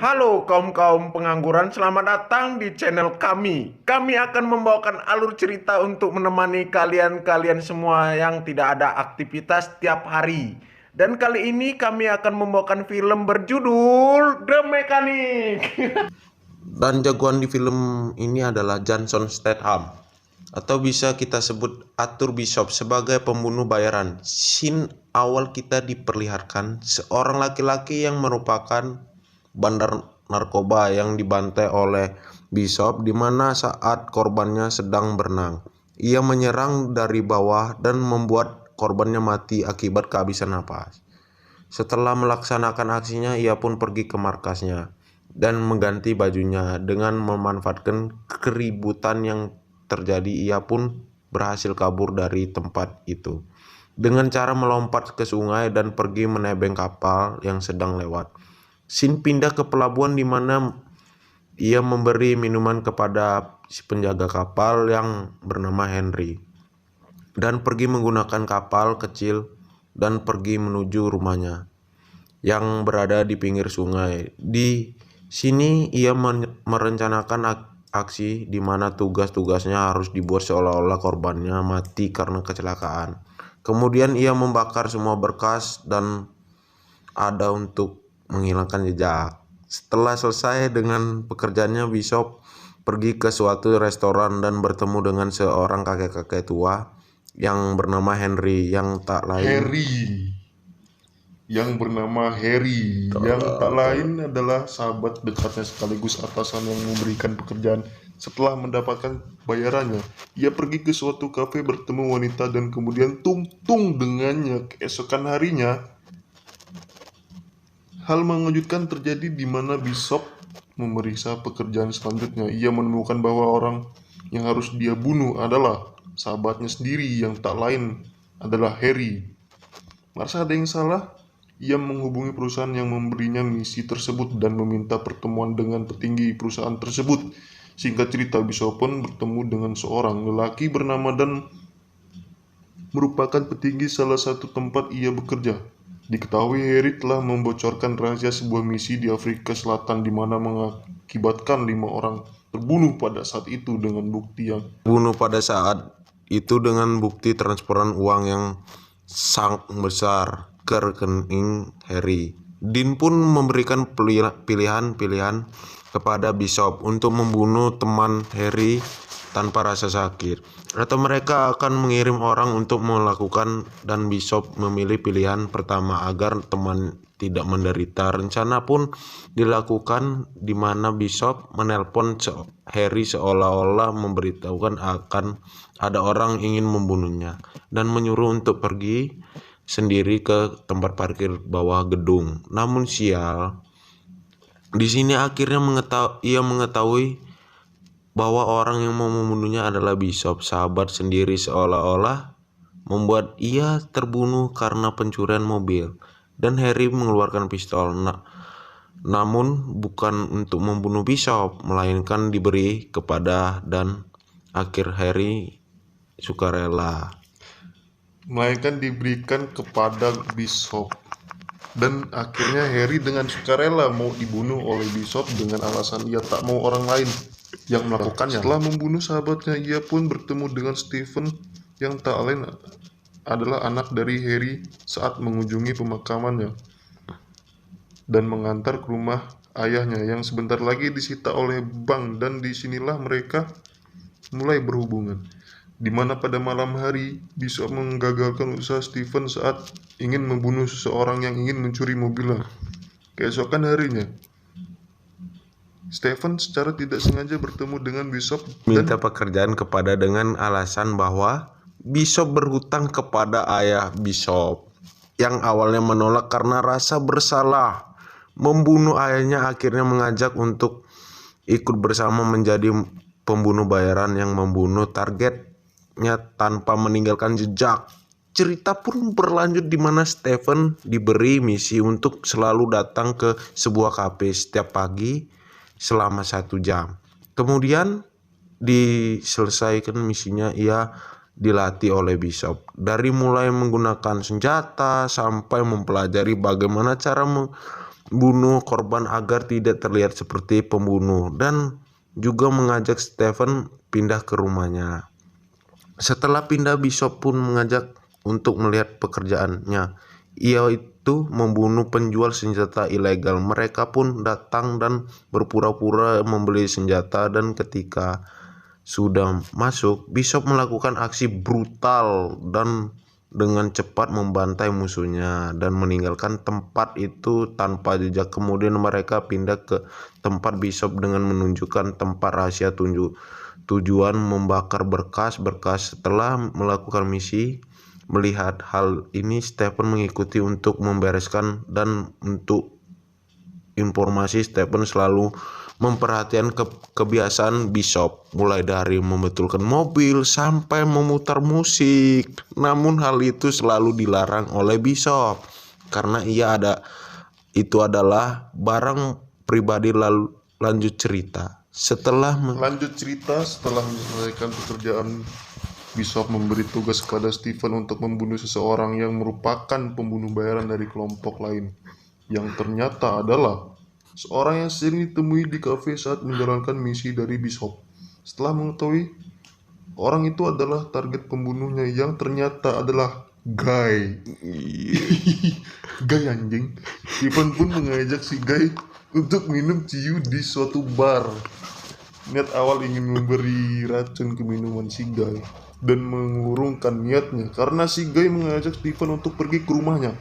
Halo kaum-kaum pengangguran, selamat datang di channel kami. Kami akan membawakan alur cerita untuk menemani kalian-kalian semua yang tidak ada aktivitas tiap hari. Dan kali ini kami akan membawakan film berjudul The Mechanic. Dan jagoan di film ini adalah Jason Statham, atau bisa kita sebut Arthur Bishop sebagai pembunuh bayaran. Scene awal kita diperlihatkan seorang laki-laki yang merupakan bandar narkoba yang dibantai oleh Bishop, di mana saat korbannya sedang berenang, ia menyerang dari bawah dan membuat korbannya mati akibat kehabisan napas. Setelah melaksanakan aksinya, ia pun pergi ke markasnya dan mengganti bajunya. Dengan memanfaatkan keributan yang terjadi, ia pun berhasil kabur dari tempat itu dengan cara melompat ke sungai dan pergi menebeng kapal yang sedang lewat. Scene pindah ke pelabuhan di mana ia memberi minuman kepada si penjaga kapal yang bernama Henry dan pergi menggunakan kapal kecil dan pergi menuju rumahnya yang berada di pinggir sungai. Di sini ia merencanakan aksi di mana tugas-tugasnya harus dibuat seolah-olah korbannya mati karena kecelakaan. Kemudian ia membakar semua berkas dan ada untuk menghilangkan jejak. Setelah selesai dengan pekerjaannya, Bishop pergi ke suatu restoran dan bertemu dengan seorang kakek-kakek tua yang bernama Henry yang tak lain Harry yang tak lain adalah sahabat dekatnya sekaligus atasan yang memberikan pekerjaan. Setelah mendapatkan bayarannya, ia pergi ke suatu kafe bertemu wanita dan kemudian tung dengannya. Keesokan harinya, hal mengejutkan terjadi di mana Bishop memeriksa pekerjaan selanjutnya. Ia menemukan bahwa orang yang harus dia bunuh adalah sahabatnya sendiri yang tak lain adalah Harry. Merasa ada yang salah, ia menghubungi perusahaan yang memberinya misi tersebut dan meminta pertemuan dengan petinggi perusahaan tersebut. Singkat cerita, Bishop pun bertemu dengan seorang lelaki bernama Dan, merupakan petinggi salah satu tempat ia bekerja. Diketahui Harry telah membocorkan rahasia sebuah misi di Afrika Selatan di mana mengakibatkan 5 orang terbunuh pada saat itu dengan bukti transferan uang yang sangat besar ke rekening Harry. Dean pun memberikan pilihan-pilihan kepada Bishop untuk membunuh teman Harry tanpa rasa sakit, atau mereka akan mengirim orang untuk melakukan, dan Bishop memilih pilihan pertama agar teman tidak menderita. Rencana pun dilakukan di mana Bishop menelpon Harry seolah-olah memberitahukan akan ada orang ingin membunuhnya dan menyuruh untuk pergi sendiri ke tempat parkir bawah gedung. Namun sial, di sini akhirnya ia mengetahui bahwa orang yang mau membunuhnya adalah Bishop, sahabat sendiri, seolah-olah membuat ia terbunuh karena pencurian mobil. Dan Harry mengeluarkan pistol, namun bukan untuk membunuh Bishop, melainkan diberi kepada Dan. Akhir Harry sukarela. melainkan diberikan kepada Bishop. Dan akhirnya Harry dengan sukarela mau dibunuh oleh Bishop dengan alasan ia tak mau orang lain yang melakukannya. Setelah membunuh sahabatnya, ia pun bertemu dengan Stephen yang tak lain adalah anak dari Harry saat mengunjungi pemakamannya dan mengantar ke rumah ayahnya yang sebentar lagi disita oleh bank. Dan disinilah mereka mulai berhubungan, di mana pada malam hari Bishop menggagalkan usaha Stephen saat ingin membunuh seseorang yang ingin mencuri mobilnya. Keesokan harinya, Stephen secara tidak sengaja bertemu dengan Bishop Minta pekerjaan kepada dengan alasan bahwa Bishop berhutang kepada ayah Bishop, yang awalnya menolak karena rasa bersalah membunuh ayahnya. Akhirnya mengajak untuk ikut bersama menjadi pembunuh bayaran yang membunuh targetnya tanpa meninggalkan jejak. Cerita pun berlanjut di mana Stephen diberi misi untuk selalu datang ke sebuah kafe setiap pagi selama 1 jam. Kemudian diselesaikan misinya, ia dilatih oleh Bishop dari mulai menggunakan senjata sampai mempelajari bagaimana cara membunuh korban agar tidak terlihat seperti pembunuh, dan juga mengajak Stephen pindah ke rumahnya. Setelah pindah, Bishop pun mengajak untuk melihat pekerjaannya. Ia itu membunuh penjual senjata ilegal. Mereka pun datang dan berpura-pura membeli senjata, dan ketika sudah masuk, Bishop melakukan aksi brutal dan dengan cepat membantai musuhnya dan meninggalkan tempat itu tanpa jejak. Kemudian mereka pindah ke tempat Bishop dengan menunjukkan tempat rahasia tujuan membakar berkas-berkas. Setelah melakukan misi, melihat hal ini, Stephen mengikuti untuk membereskan, dan untuk informasi, Stephen selalu memperhatikan kebiasaan Bishop, mulai dari membetulkan mobil sampai memutar musik. Namun hal itu selalu dilarang oleh Bishop karena itu adalah barang pribadi. Lalu lanjut cerita. Setelah menyelesaikan pekerjaan, Bishop memberi tugas kepada Stephen untuk membunuh seseorang yang merupakan pembunuh bayaran dari kelompok lain, yang ternyata adalah seorang yang sering ditemui di kafe saat menjalankan misi dari Bishop. Setelah mengetahui orang itu adalah target pembunuhnya, yang ternyata adalah Guy. Guy anjing. Stephen pun mengajak si Guy untuk minum ciu di suatu bar. Niat awal ingin memberi racun ke minuman si Guy dan mengurungkan niatnya karena si Guy mengajak Stephen untuk pergi ke rumahnya.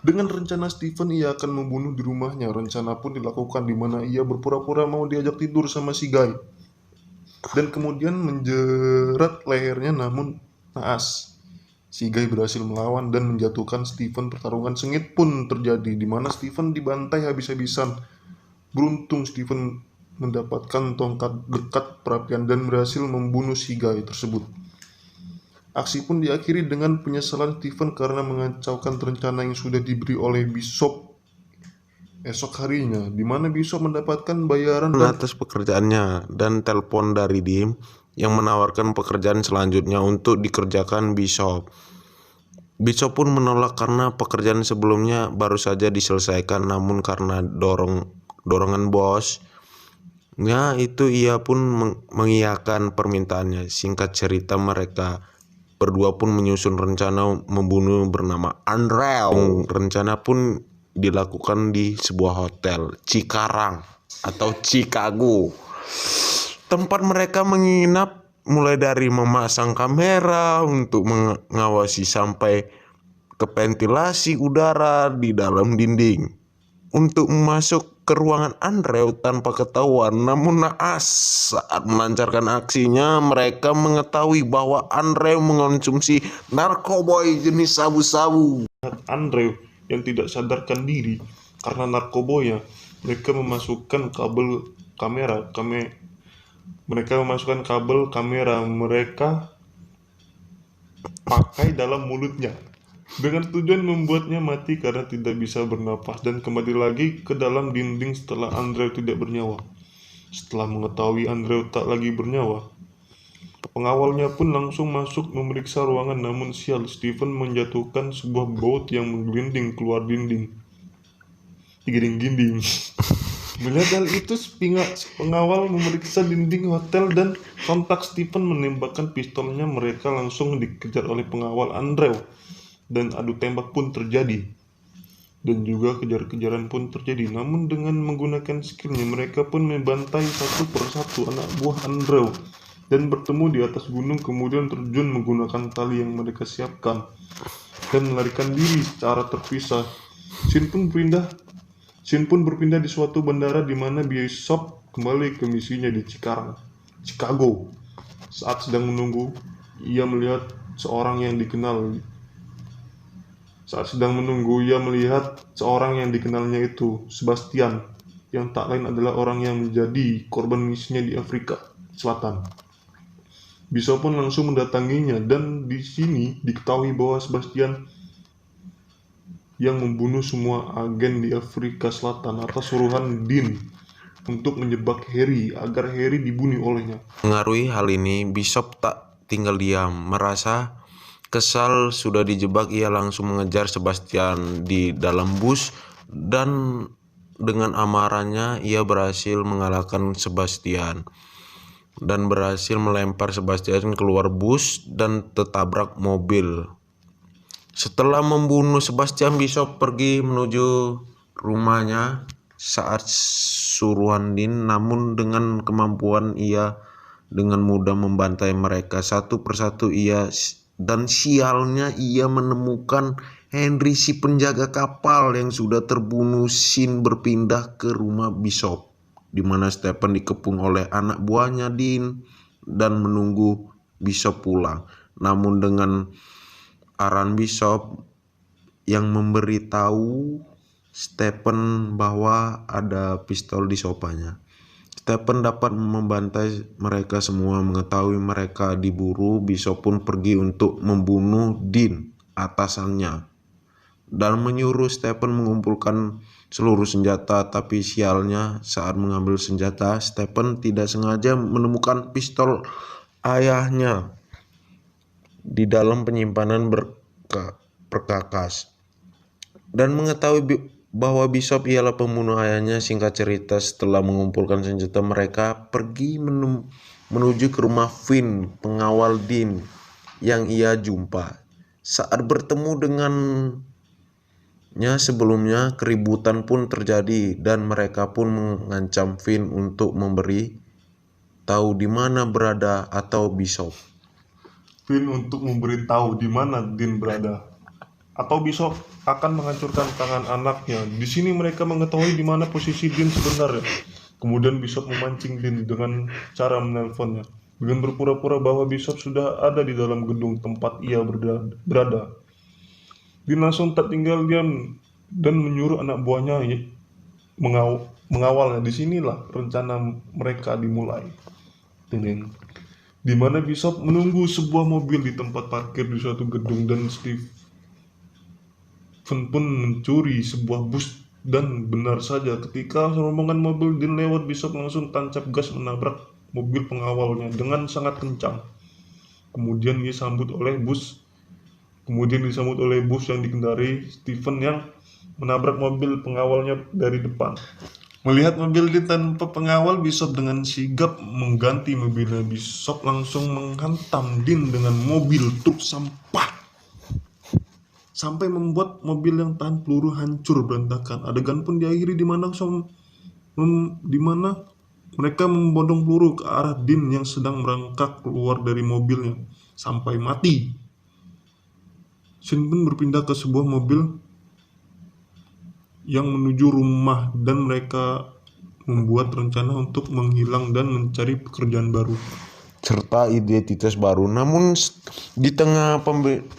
Dengan rencana Stephen ia akan membunuh di rumahnya. Rencana pun dilakukan di mana ia berpura-pura mau diajak tidur sama si Guy dan kemudian menjerat lehernya, namun naas. Si Guy berhasil melawan dan menjatuhkan Stephen. Pertarungan sengit pun terjadi di mana Stephen dibantai habis-habisan. Beruntung Stephen mendapatkan tongkat dekat perapian dan berhasil membunuh si Guy tersebut. Aksi pun diakhiri dengan penyesalan Stephen karena mengacaukan rencana yang sudah diberi oleh Bishop esok harinya, di mana Bishop mendapatkan bayaran atas pekerjaannya dan telepon dari Dim yang menawarkan pekerjaan selanjutnya untuk dikerjakan Bishop. Bishop pun menolak karena pekerjaan sebelumnya baru saja diselesaikan, namun karena dorongan bosnya itu ia pun mengiyakan permintaannya. Singkat cerita, mereka berdua pun menyusun rencana membunuh bernama Andrew. Rencana pun dilakukan di sebuah hotel Cikarang atau Chicago. Tempat mereka menginap, mulai dari memasang kamera untuk mengawasi sampai ke ventilasi udara di dalam dinding untuk masuk ke ruangan Andrew tanpa ketahuan. Namun naas, saat melancarkan aksinya, mereka mengetahui bahwa Andrew mengonsumsi narkoboy jenis sabu-sabu. Andrew yang tidak sadarkan diri karena narkobonya. Mereka memasukkan kabel kamera mereka pakai dalam mulutnya dengan tujuan membuatnya mati karena tidak bisa bernapas dan kembali lagi ke dalam dinding setelah Andrew tidak bernyawa. Setelah mengetahui Andrew tak lagi bernyawa, pengawalnya pun langsung masuk memeriksa ruangan, namun sial, Stephen menjatuhkan sebuah baut yang menggelinding keluar dinding. Melihat hal itu, pengawal memeriksa dinding hotel dan sontak Stephen menembakkan pistolnya. Mereka langsung dikejar oleh pengawal Andrew dan adu tembak pun terjadi. Dan juga kejar-kejaran pun terjadi. Namun dengan menggunakan skillnya, mereka pun membantai satu persatu anak buah Andrew dan bertemu di atas gunung, kemudian terjun menggunakan tali yang mereka siapkan dan melarikan diri secara terpisah. Scene pun berpindah di suatu bandara di mana Bishop kembali ke misinya di Chicago. Saat sedang menunggu, ia melihat seorang yang dikenalnya itu, Sebastian, yang tak lain adalah orang yang menjadi korban misinya di Afrika Selatan. Bishop pun langsung mendatanginya dan di sini diketahui bahwa Sebastian yang membunuh semua agen di Afrika Selatan atas suruhan Dean untuk menjebak Harry agar Harry dibunuh olehnya. Mengaruhi hal ini, Bishop tak tinggal diam. Merasa kesal sudah dijebak, ia langsung mengejar Sebastian di dalam bus dan dengan amarahnya ia berhasil mengalahkan Sebastian dan berhasil melempar Sebastian keluar bus dan tertabrak mobil. Setelah membunuh Sebastian, Bishop pergi menuju rumahnya saat suruhan Dean, namun dengan kemampuan ia dengan mudah membantai mereka satu persatu. Dan sialnya ia menemukan Henry, si penjaga kapal yang sudah terbunuh. Sin berpindah ke rumah Bishop, di mana Stephen dikepung oleh anak buahnya Dean dan menunggu Bishop pulang. Namun dengan arahan Bishop yang memberitahu Stephen bahwa ada pistol di sofanya, Stephen dapat membantai mereka semua. Mengetahui mereka diburu, Bishop pun pergi untuk membunuh Dean, atasannya, dan menyuruh Stephen mengumpulkan seluruh senjata. Tapi sialnya, saat mengambil senjata, Stephen tidak sengaja menemukan pistol ayahnya di dalam penyimpanan perkakas, dan mengetahui bahwa Bishop ialah pembunuh ayahnya. Singkat cerita, setelah mengumpulkan senjata, mereka pergi menuju ke rumah Finn, pengawal Dean yang ia jumpa. Saat bertemu dengannya sebelumnya, keributan pun terjadi dan mereka pun mengancam Finn untuk memberi tahu di mana berada atau Bishop. Finn untuk memberitahu di mana Dean berada, atau Bishop akan menghancurkan tangan anaknya. Di sini mereka mengetahui di mana posisi Dean sebenarnya. Kemudian Bishop memancing Dean dengan cara menelponnya, dengan berpura-pura bahwa Bishop sudah ada di dalam gedung tempat ia berada. Dean langsung tak tinggal diam dan menyuruh anak buahnya mengawalnya. Disinilah rencana mereka dimulai. Di mana Bishop menunggu sebuah mobil di tempat parkir di suatu gedung, dan Stephen pun mencuri sebuah bus. Dan benar saja, ketika rombongan mobil Dean lewat, Bishop langsung tancap gas menabrak mobil pengawalnya dengan sangat kencang. Kemudian disambut oleh bus yang dikendarai Stephen yang menabrak mobil pengawalnya dari depan. Melihat mobil Dean tanpa pengawal, Bishop dengan sigap mengganti mobilnya. Bishop langsung menghantam Dean dengan mobil truk sampah sampai membuat mobil yang tahan peluru hancur berantakan. Adegan pun diakhiri di mana mereka membodong peluru ke arah Dean yang sedang merangkak keluar dari mobilnya sampai mati. Sin pun berpindah ke sebuah mobil yang menuju rumah, dan mereka membuat rencana untuk menghilang dan mencari pekerjaan baru serta identitas baru. Namun di tengah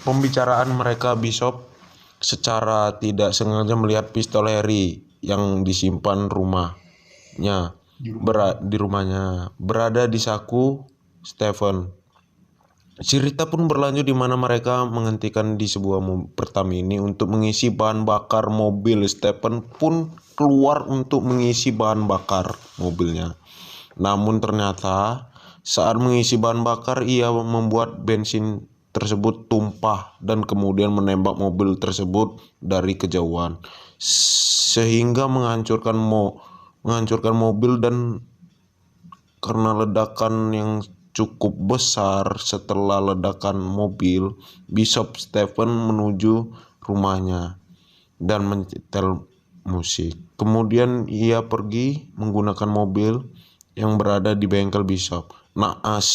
pembicaraan mereka, Bishop secara tidak sengaja melihat pistol Harry yang disimpan di rumahnya berada di saku Stephen. Cerita pun berlanjut di mana mereka menghentikan di sebuah Pertamini untuk mengisi bahan bakar mobil. Stephen pun keluar untuk mengisi bahan bakar mobilnya. Namun ternyata saat mengisi bahan bakar, ia membuat bensin tersebut tumpah dan kemudian menembak mobil tersebut dari kejauhan sehingga menghancurkan mobil. Dan karena ledakan yang cukup besar, setelah ledakan mobil, Bishop Stephen menuju rumahnya dan menyetel musik. Kemudian ia pergi menggunakan mobil yang berada di bengkel Bishop. Naas,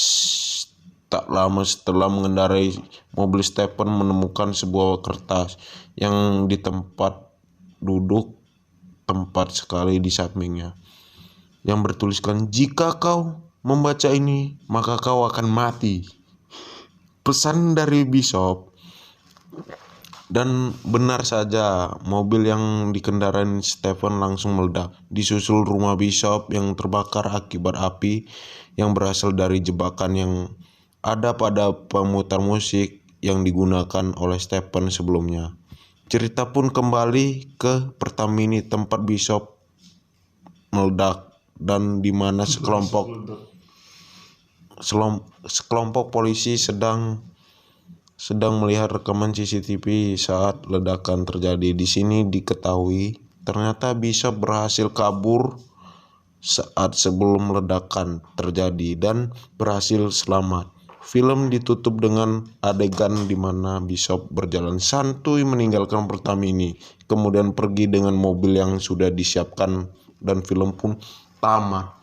tak lama setelah mengendarai mobil, Stephen menemukan sebuah kertas yang di tempat duduk tempat sekali di sampingnya, yang bertuliskan, "Jika kau membaca ini, maka kau akan mati." Pesan dari Bishop. Dan benar saja, mobil yang dikendarai Stephen langsung meledak. Disusul rumah Bishop yang terbakar akibat api yang berasal dari jebakan yang ada pada pemutar musik yang digunakan oleh Stephen sebelumnya. Cerita pun kembali ke Pertamini tempat Bishop meledak, dan di mana sekelompok polisi sedang melihat rekaman CCTV saat ledakan terjadi. Di sini diketahui Ternyata Bishop berhasil kabur saat sebelum ledakan terjadi dan berhasil selamat. Film ditutup dengan adegan di mana Bishop berjalan santuy meninggalkan Pertamini, kemudian pergi dengan mobil yang sudah disiapkan dan film pun tamat.